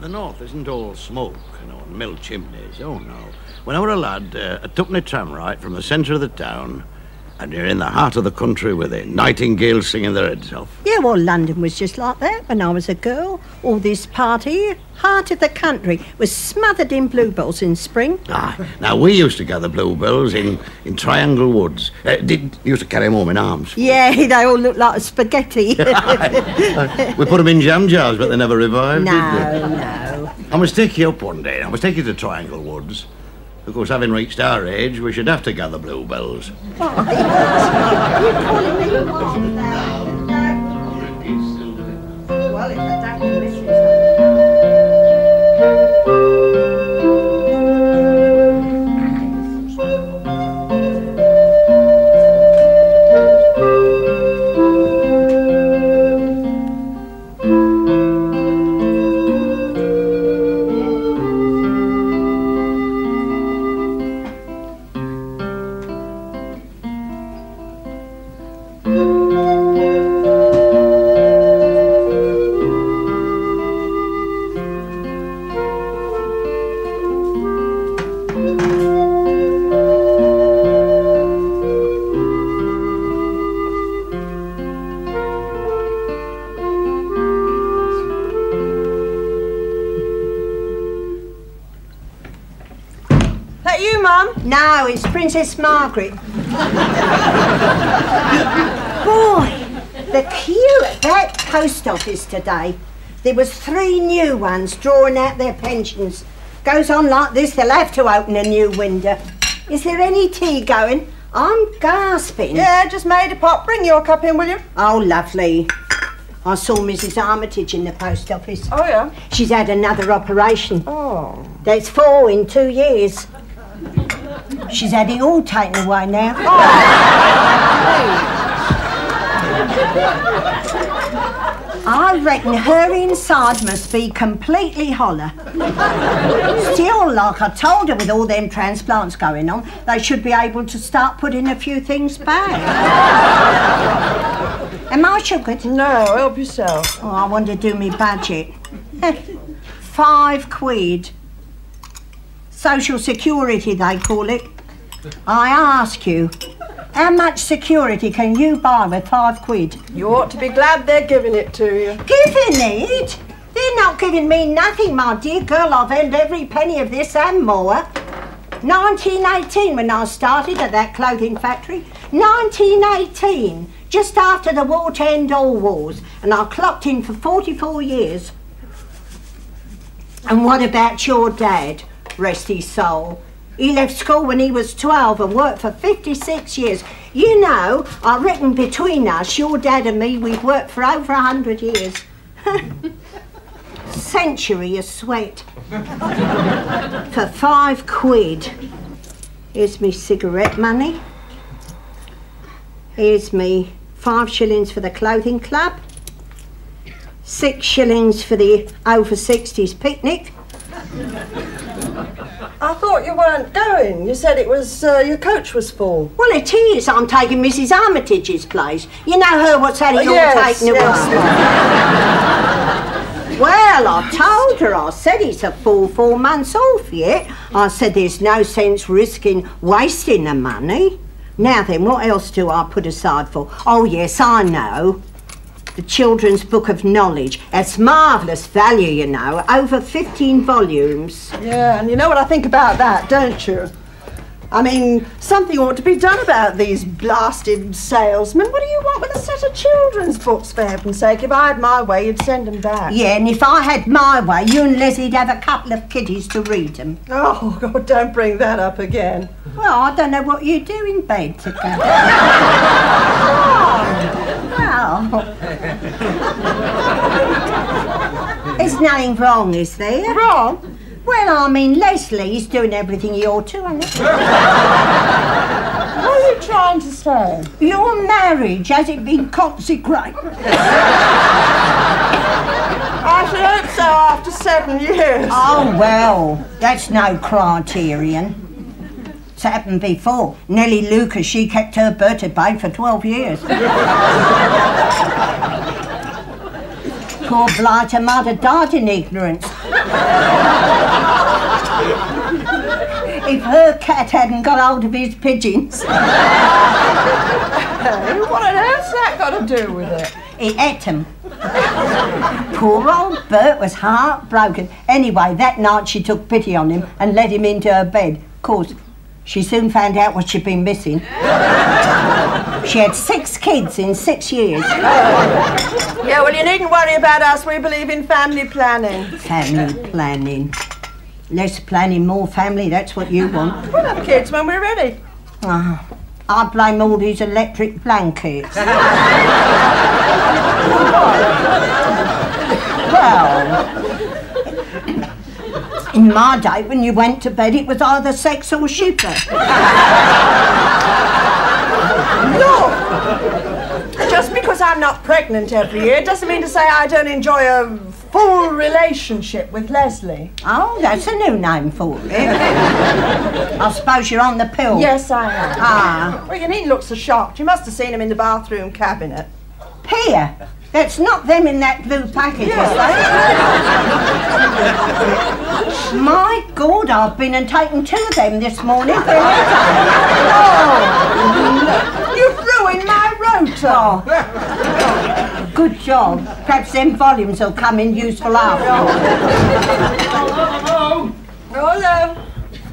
The north isn't all smoke, and mill chimneys. Oh, no. When I were a lad, a twopenny tram ride from the centre of the town, and you're in the heart of the country with it. Nightingales singing their heads off. Yeah, well, London was just like that when I was a girl. All this part here, heart of the country, was smothered in bluebells in spring. Now, we used to gather bluebells in Triangle Woods. You used to carry them home in arms. Yeah, they all look like spaghetti. We put them in jam jars, but they never revived, did they? No. I must take you up one day. I must take you to Triangle Woods. Of course, having reached our age, we should have to gather bluebells. You're calling me what now? Well, if I don't miss it. No, it's Princess Margaret. Boy, the queue at that post office today. There was 3 new ones drawing out their pensions. Goes on like this, they'll have to open a new window. Is there any tea going? I'm gasping. Yeah, just made a pot. Bring your cup in, will you? Oh, lovely. I saw Mrs. Armitage in the post office. Oh, yeah? She's had another operation. Oh. There's 4 in 2 years. She's had it all taken away now. Oh. I reckon her inside must be completely hollow. Still, like I told her, with all them transplants going on, they should be able to start putting a few things back. Am I sugared? No, help yourself. Oh, I want to do me budget. 5 quid. Social Security, they call it. I ask you, how much security can you buy with 5 quid? You ought to be glad they're giving it to you. Giving it? They're not giving me nothing, my dear girl. I've earned every penny of this and more. 1918 when I started at that clothing factory. 1918, just after the war to end all wars. And I clocked in for 44 years. And what about your dad? Rest his soul. He left school when he was 12 and worked for 56 years. You know, I reckon between us, your dad and me, we've worked for over 100 years. Century of sweat. For 5 quid. Here's me cigarette money. Here's me 5 shillings for the clothing club. 6 shillings for the over 60s picnic. I thought you weren't going. You said it was, your coach was full. Well, it is. I'm taking Mrs. Armitage's place. You know her what's had it all taken away. Well, I told her, I said it's a full 4 months off yet. I said there's no sense risking wasting the money. Now then, what else do I put aside for? Oh, yes, I know. The Children's Book of Knowledge. It's marvellous value, you know. Over 15 volumes. Yeah, and you know what I think about that, don't you? I mean, something ought to be done about these blasted salesmen. What do you want with a set of children's books, for heaven's sake? If I had my way, you'd send them back. Yeah, and if I had my way, you and Leslie'd have a couple of kiddies to read them. Oh, God, don't bring that up again. Well, I don't know what you do in bed together. Well, there's nothing wrong, is there? Wrong? Well, I mean, Leslie's doing everything he ought to, isn't he? What are you trying to say? Your marriage, has it been consecrated? I should hope so after 7 years. Oh, well, that's no criterion. It's happened before. Nellie Lucas, she kept her bird at bay for 12 years. Poor blighter might have died in ignorance. If her cat hadn't got hold of his pigeons. Hey, what on earth's that got to do with it? He ate them. Poor old Bert was heartbroken. Anyway, that night she took pity on him and let him into her bed. Of course, she soon found out what she'd been missing. She had 6 kids in 6 years. Yeah, well, you needn't worry about us. We believe in family planning. Family planning. Less planning, more family, that's what you want. We'll have kids when we're ready. Oh, I blame all these electric blankets. Well, in my day, when you went to bed, it was either sex or shipper. Look! Just because I'm not pregnant every year doesn't mean to say I don't enjoy a full relationship with Leslie. Oh, that's a new name for it. I suppose you're on the pill. Yes, I am. Ah. Well, you needn't look so shocked. You must have seen him in the bathroom cabinet. Here. That's not them in that blue packet, Yeah. is they? My God, I've been and taken 2 of them this morning. Oh, you've ruined my rota. Oh. Good job. Perhaps them volumes will come in useful after. Hello.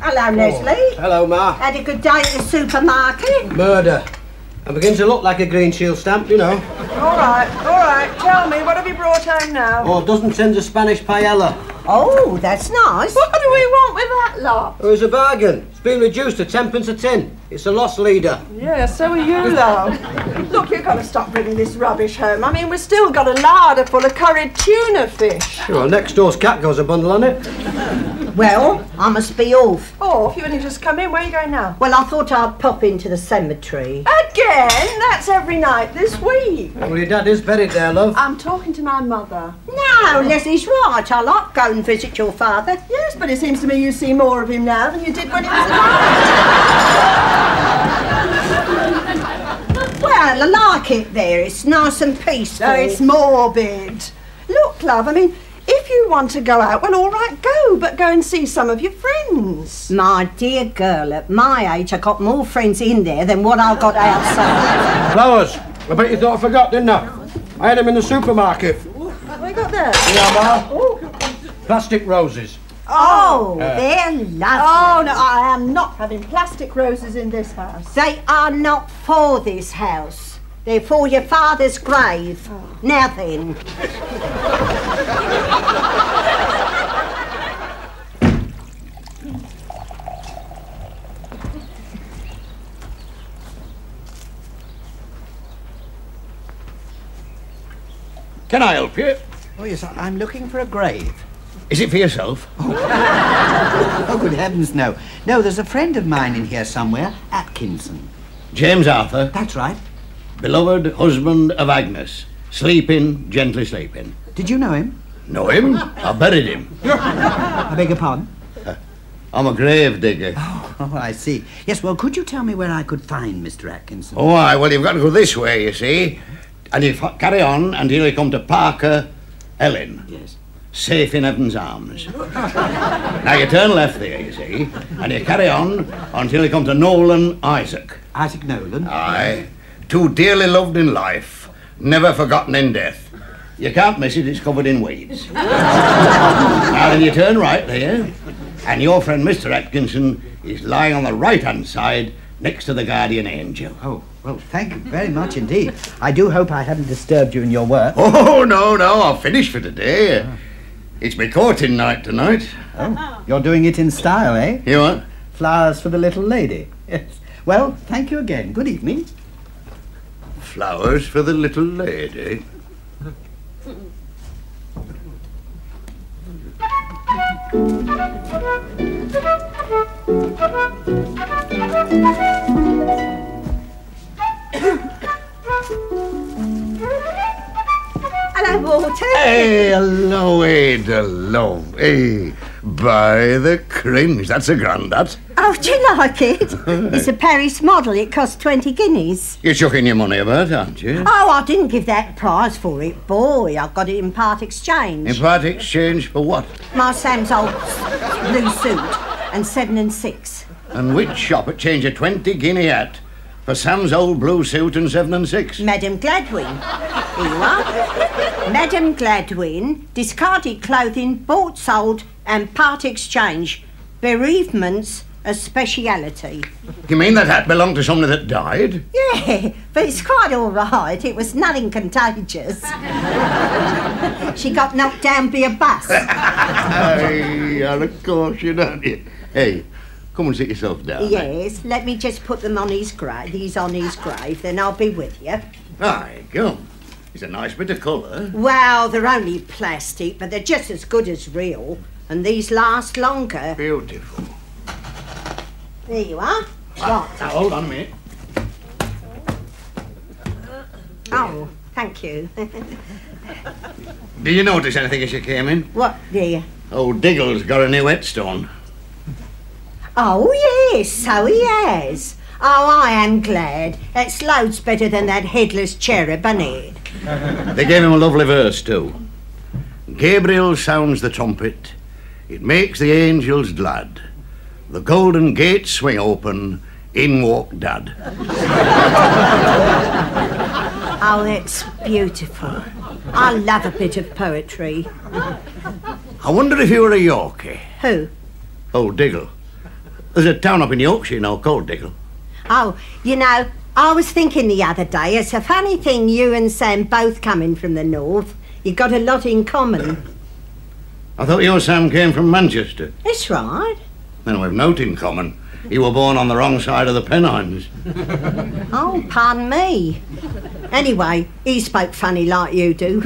Hello, Leslie. Hello, Ma. Had a good day at the supermarket? Murder. I begin to look like a Green Shield stamp, you know. All right. Tell me, what have you brought home now? Oh, dozen tins of Spanish paella. Oh, that's nice. What do we want with that lot? It was a bargain. It's been reduced to 10p a tin. It's a loss leader. Yeah, so are you, love. Look, you've got to stop bringing this rubbish home. I mean, we've still got a larder full of curried tuna fish. Well, next door's cat goes a bundle on it. Well, I must be off. Oh, if you only just come in, where are you going now? Well, I thought I'd pop into the cemetery. Again? That's every night this week. Well, your dad is buried there, love. I'm talking to my mother. No, Leslie's right. I like going and visit your father. Yes, but it seems to me you see more of him now than you did when he was alive. Well, I like it there. It's nice and peaceful. No, it's morbid. Look, love, I mean, if you want to go out, well, all right, go, but go and see some of your friends. My dear girl, at my age, I got more friends in there than what I got outside. Flowers. I bet you thought I forgot, didn't I? I had them in the supermarket. What have you got there? Yeah, Ma. Plastic roses. Oh, they're lovely. Oh, no, I am not having plastic roses in this house. They are not for this house. They're for your father's grave. Oh. Now then. Can I help you? Oh, yes, I'm looking for a grave. Is it for yourself? Oh, good heavens, no. No, there's a friend of mine in here somewhere, Atkinson. James Arthur, That's right. beloved husband of Agnes, sleeping, gently sleeping. Did you know him? Know him? I buried him. I beg your pardon? I'm a gravedigger. Oh, I see. Yes, well, could you tell me where I could find Mr. Atkinson? Oh, aye, well, you've got to go this way, you see. And you carry on until you come to Parker Ellen. Yes. Safe in heaven's arms. Now you turn left there, you see, and you carry on until you come to Nolan Isaac. Isaac Nolan? Aye. Too dearly loved in life, never forgotten in death. You can't miss it, it's covered in weeds. Now then you turn right there, and your friend Mr. Atkinson is lying on the right-hand side next to the guardian angel. Oh, well, thank you very much indeed. I do hope I haven't disturbed you in your work. Oh, no, I've finished for today. It's my courting night tonight. Oh, you're doing it in style, eh? You what? Flowers for the little lady. Yes. Well, thank you again. Good evening. Flowers for the little lady. Hello, Walter. Hey, hello, Ada, hello. Hey, By the cringe, that's a grandad. Oh, do you like it? It's a Paris model. It costs 20 guineas. You're chucking your money about, aren't you? Oh, I didn't give that price for it, boy. I got it in part exchange. In part exchange for what? My Sam's old blue suit and 7 and 6. And which shop would change a 20 guinea hat for Sam's old blue suit and 7 and 6? Madam Gladwin. Here you are. Madam Gladwin, discarded clothing, bought, sold and part exchange. Bereavements a speciality. You mean that hat belonged to somebody that died? Yeah, but it's quite all right. It was nothing contagious. She got knocked down by a bus. Hey, of course you don't. Hey, come and sit yourself down. Yes, let me just put them on his grave. These on his grave, then I'll be with you. Aye, come. It's a nice bit of colour. Well, they're only plastic, but they're just as good as real. And these last longer. Beautiful. There you are. Now, hold on a minute. Oh, thank you. Did you notice anything as you came in? What, dear? Old Diggle's got a new headstone. Oh, yes, so he has. Oh, I am glad. It's loads better than that headless cherub, isn't it? They gave him a lovely verse, too. Gabriel sounds the trumpet. It makes the angels glad. The golden gates swing open. In walk Dad. Oh, it's beautiful. I love a bit of poetry. I wonder if you were a Yorkie. Who? Old Diggle. There's a town up in Yorkshire now called Diggle. Oh, you know, I was thinking the other day, it's a funny thing you and Sam both coming from the north. You've got a lot in common. I thought you and Sam came from Manchester. That's right. Then we've note in common. You were born on the wrong side of the Pennines. Oh, pardon me. Anyway, he spoke funny like you do.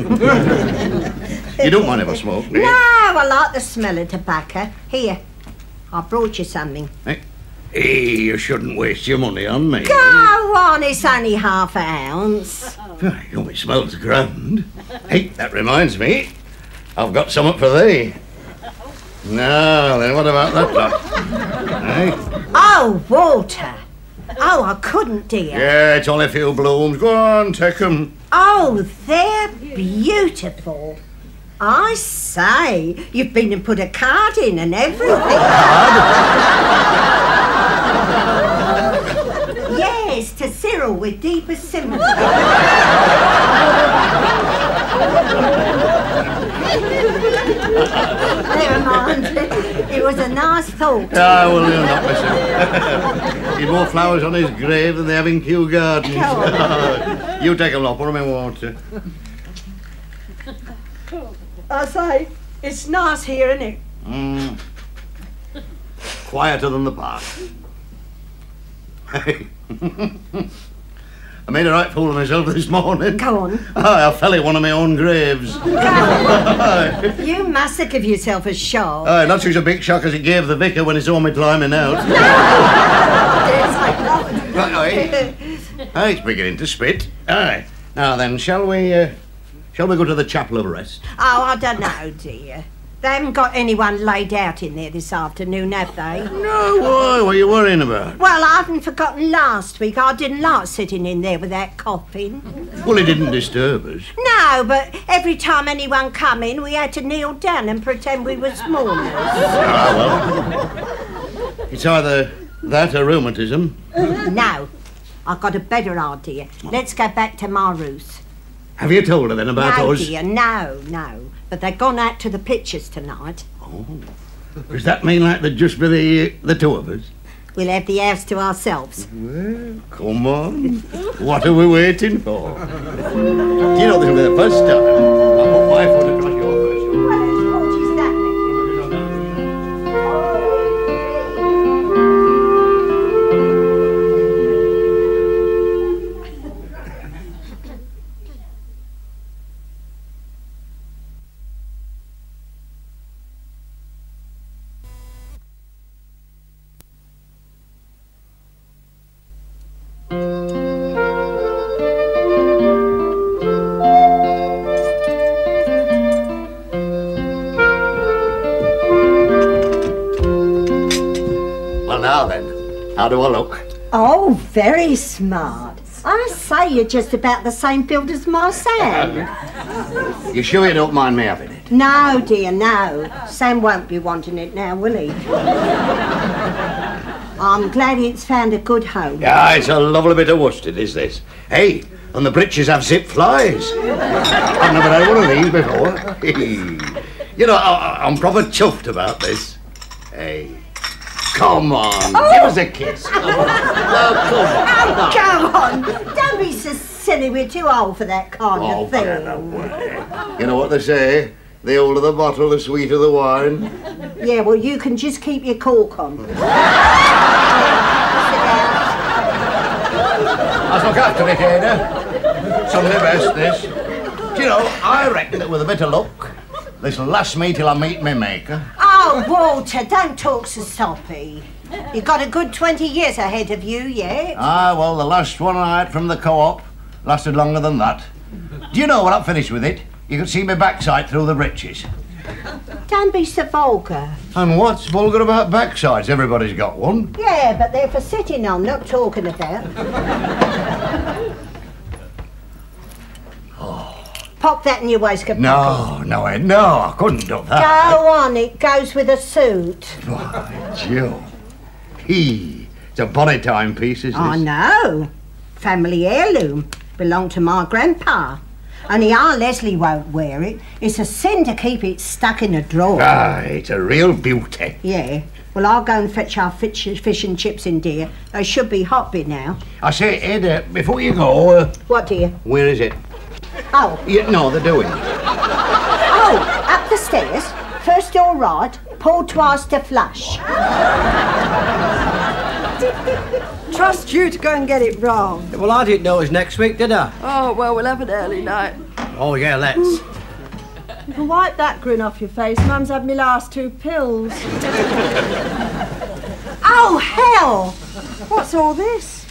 You don't mind if I smoke, do you? No, I like the smell of tobacco. Here, I brought you something. Hey, you shouldn't waste your money on me. Go on, it's only half an ounce. It smells grand. Hey, that reminds me. I've got something for thee. Now then, what about that lot? Hey? Oh, Walter. Oh, I couldn't, dear. Yeah, it's only a few blooms. Go on, take 'em. Oh, they're beautiful. I say, you've been and put a card in and everything. Yes, to Cyril with deepest sympathy. Never mind. It was a nice thought. Ah, well, you'll not miss him. He'd more flowers on his grave than they have in Kew Gardens. You take 'em, lot, put 'em in water. I say, it's nice here, isn't it? Quieter than the park. Hey. I made a right fool of myself this morning. Go on. I fell in one of my own graves. You mustn't give yourself a shock. Not such a big shock as it gave the vicar when he saw me climbing out. Right, it's beginning to spit. Aye. Now then, shall we go to the chapel of rest? Oh, I don't know, dear. They haven't got anyone laid out in there this afternoon, have they? No, why? What are you worrying about? Well, I haven't forgotten last week. I didn't like sitting in there with that coffin. Well, it didn't disturb us. No, but every time anyone come in, we had to kneel down and pretend we was mourners. Ah, well. It's either that or rheumatism. No, I've got a better idea. Let's go back to my Ruth. Have you told her then about No, us? dear, no. But they've gone out to the pictures tonight. Oh. Does that mean like there'd just be the two of us? We'll have the house to ourselves. Well, come on. What are we waiting for? Do you know this will be the first time I put my foot across your first. Well, whose fault is that, then? How do I look? Oh, very smart. I say you're just about the same build as my Sam. You sure you don't mind me having it? No, dear, no. Sam won't be wanting it now, will he? I'm glad it's found a good home. Yeah, it's a lovely bit of worsted, is this? Hey, and the breeches have zip flies. I've never had one of these before. You know, I'm proper chuffed about this. Hey, come on, give us a kiss. Come on. Don't be so silly. We're too old for that kind of thing. You know what they say? The older the bottle, the sweeter the wine. Yeah, well, you can just keep your cork on. Let's look after it, Ada. Some of the best, this. Do you know, I reckon that with a bit of luck, this'll last me till I meet me maker. Oh, Walter, don't talk so soppy. You've got a good 20 years ahead of you yet. Ah, well, the last one I had from the co-op lasted longer than that. Do you know, when I'm finished with it, you can see my backside through the breeches. Don't be so vulgar. And what's vulgar about backsides? Everybody's got one. Yeah, but they're for sitting on, not talking about. Pop that in your waistcoat pocket. No, Ed, no, I couldn't do that. Go on, it goes with a suit. Why, Jill. It's a bonny timepiece, is this? I know. Family heirloom. Belonged to my grandpa. Only our Leslie won't wear it. It's a sin to keep it stuck in a drawer. Ah, it's a real beauty. Yeah. Well, I'll go and fetch our fish and chips in, dear. They should be hot by now. I say, Ed, before you go... What, dear? Where is it? Oh. Yeah, no, they're doing. Oh, up the stairs. First door right, pull twice to flush. Trust you to go and get it wrong. Well, I didn't know it was next week, did I? Oh, well, we'll have an early night. Oh, yeah, let's. You can wipe that grin off your face. Mum's had me last 2 pills. Oh, hell! What's all this?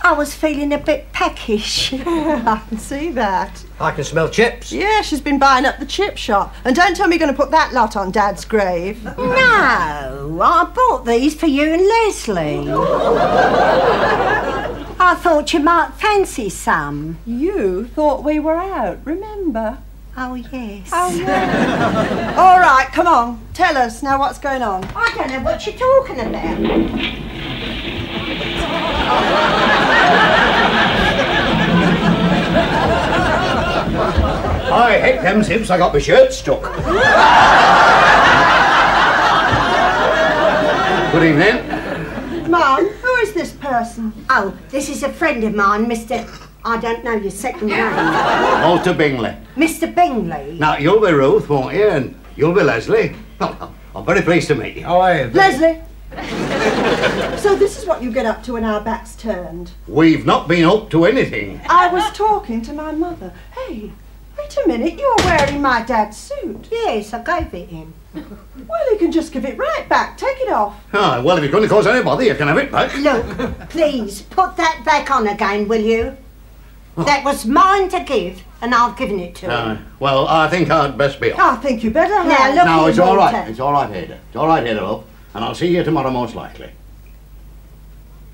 I was feeling a bit peckish. I can see that. I can smell chips. Yeah, she's been buying up the chip shop. And don't tell me you're going to put that lot on Dad's grave. No, I bought these for you and Leslie. I thought you might fancy some. You thought we were out, remember? Oh, yes. Oh, yeah. All right, come on. Tell us now what's going on. I don't know what you're talking about. I hate them since I got my shirt stuck. Good evening. Mum, who is this person? Oh, this is a friend of mine, Mr... I don't know your second name. Walter Bingley. Mr. Bingley. Now, you'll be Ruth, won't you? And you'll be Leslie. I'm very pleased to meet you. Oh, I have. Leslie. So this is what you get up to when our back's turned. We've not been up to anything. I was talking to my mother. Hey, wait a minute, you're wearing my dad's suit. Yes, I gave it him. Well, you can just give it right back. Take it off. Ah, well, if it's going to cause any bother, you can have it back. Look, please, put that back on again, will you? That was mine to give, and I've given it to him. Well, I think I'd best be off. I think you better have. Now, look No, here, it's all Walter. right. It's all right, Ada. It's all right, Ada, love. And I'll see you tomorrow, most likely.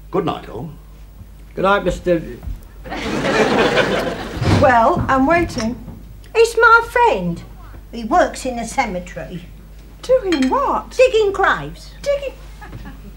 Good night, all. Good night, Mr. Well, I'm waiting. He's my friend. He works in a cemetery. Doing what? Digging graves. Digging.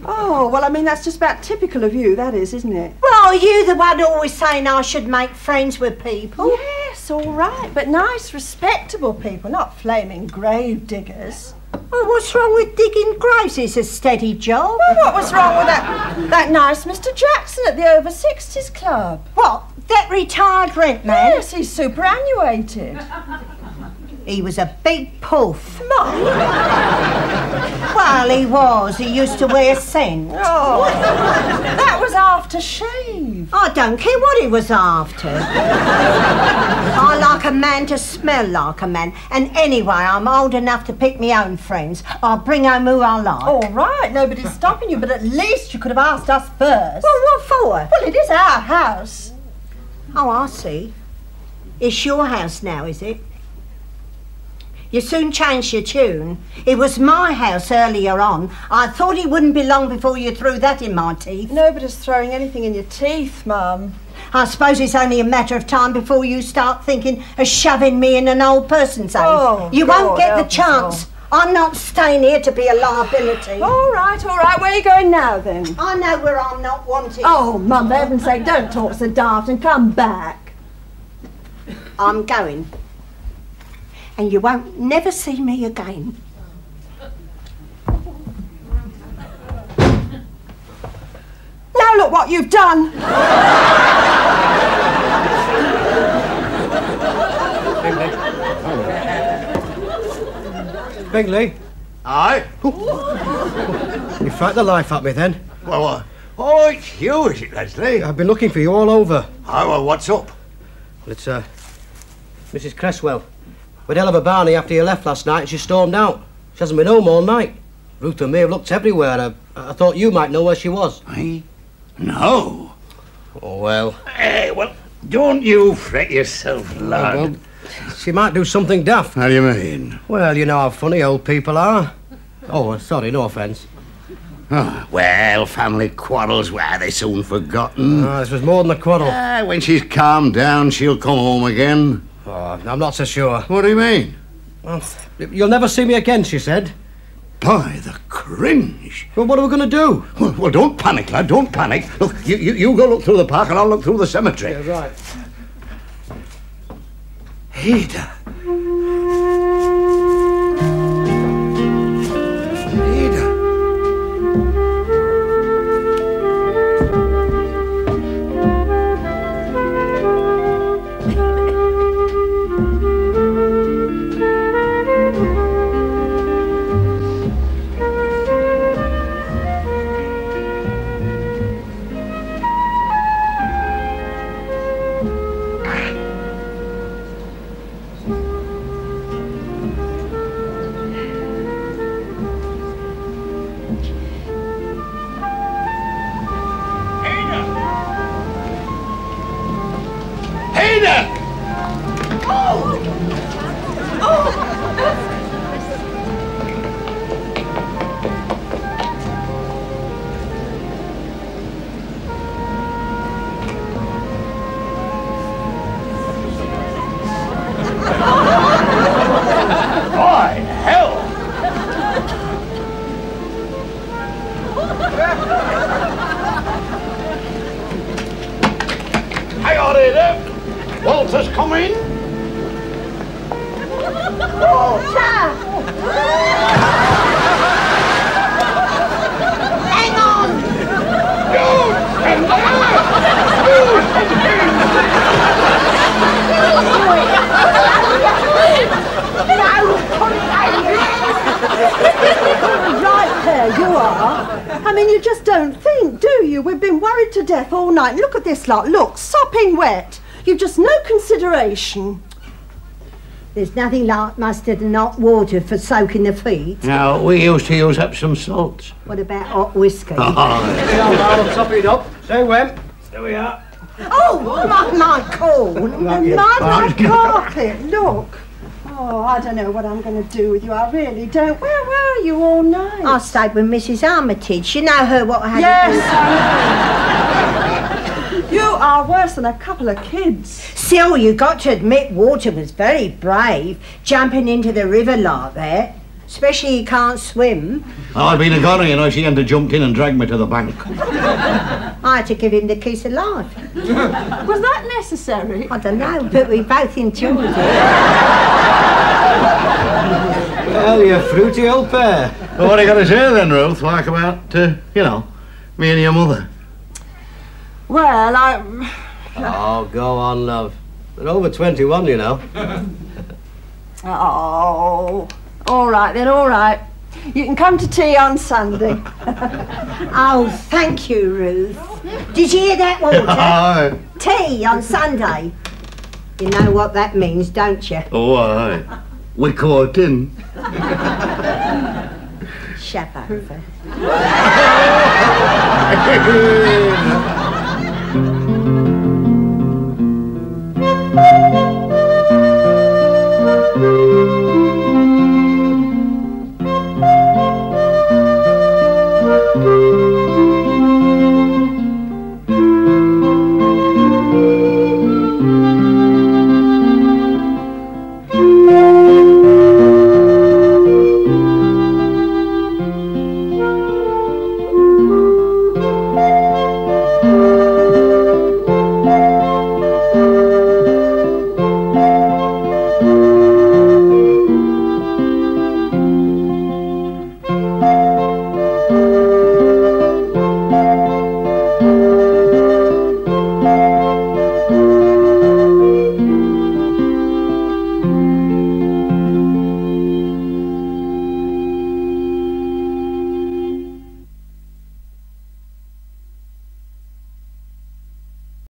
Oh, well, I mean, that's just about typical of you, that is, isn't it? Well, are you the one always saying I should make friends with people? Yes, all right, but nice, respectable people, not flaming grave diggers. Well, what's wrong with digging graves? It's a steady job. Well, what was wrong with that nice Mr. Jackson at the Over 60s Club? What? That retired rent man? Yes, he's superannuated. He was a big poof. Mum. Well, he was. He used to wear scent. Oh, that was after shave. I don't care what he was after. I like a man to smell like a man. And anyway, I'm old enough to pick my own friends. I'll bring home who I like. All right, nobody's stopping you, but at least you could have asked us first. Well, what for? Well, it is our house. Oh, I see. It's your house now, is it? You soon changed your tune. It was my house earlier on. I thought it wouldn't be long before you threw that in my teeth. Nobody's throwing anything in your teeth, Mum. I suppose it's only a matter of time before you start thinking of shoving me in an old person's home. Oh, you God, won't get the help us chance. I'm not staying here to be a liability. All right. Where are you going now, then? I know where I'm not wanted. Oh, Mum, for heaven's sake, don't talk so daft and come back. I'm going. And you won't never see me again. Now look what you've done. Bingley, Aye? you frightened the life out of me then. Well, oh, it's you, is it, Leslie? I've been looking for you all over. Oh, well, what's up? Well, it's, Mrs. Creswell. We had a hell of a barney after you left last night and she stormed out. She hasn't been home all night. Ruth and me have looked everywhere and I thought you might know where she was. Me? No. Oh, well. Hey, well, don't you fret yourself, lad. Well, she might do something daft. How do you mean? Well, you know how funny old people are. Oh, sorry, no offence. Oh, well, family quarrels, well, they're soon forgotten. This was more than a quarrel. When she's calmed down, she'll come home again. Oh, I'm not so sure. What do you mean? Well, you'll never see me again, she said. By the cringe. Well, what are we going to do? Well, don't panic, lad, don't panic. Look, you go look through the park and I'll look through the cemetery. Yeah, right. Ada. Walter's coming. Walter! Hang on! Right there, you are. I mean, you just don't think, do you? We've been worried to death all night. Look at this lot. Look, sopping wet. You've just no consideration. There's nothing like mustard and hot water for soaking the feet. Now, we used to use Epsom salts. What about hot whiskey? I'll top it up. Say when. There we are. Oh, my corn. My carpet, look. Oh, I don't know what I'm going to do with you. I really don't. Where were you all night? I stayed with Mrs. Armitage. You know her what had Yes. You are worse than a couple of kids. Still, you got to admit Walter was very brave, jumping into the river like that. Especially he can't swim. I'd been a goner, you know, she hadn't have jumped in and dragged me to the bank. I had to give him the kiss of life. Was that necessary? I don't know, but we both enjoyed it. Well, you fruity old pair. Well, what are you going to say then, Ruth? Like about, you know, me and your mother? Well, Oh, go on, love. They're over 21, you know. Oh, all right then, all right. You can come to tea on Sunday. Oh, thank you, Ruth. Did you hear that, Walter? Tea on Sunday. You know what that means, don't you? Oh, aye. We caught in. Shut over.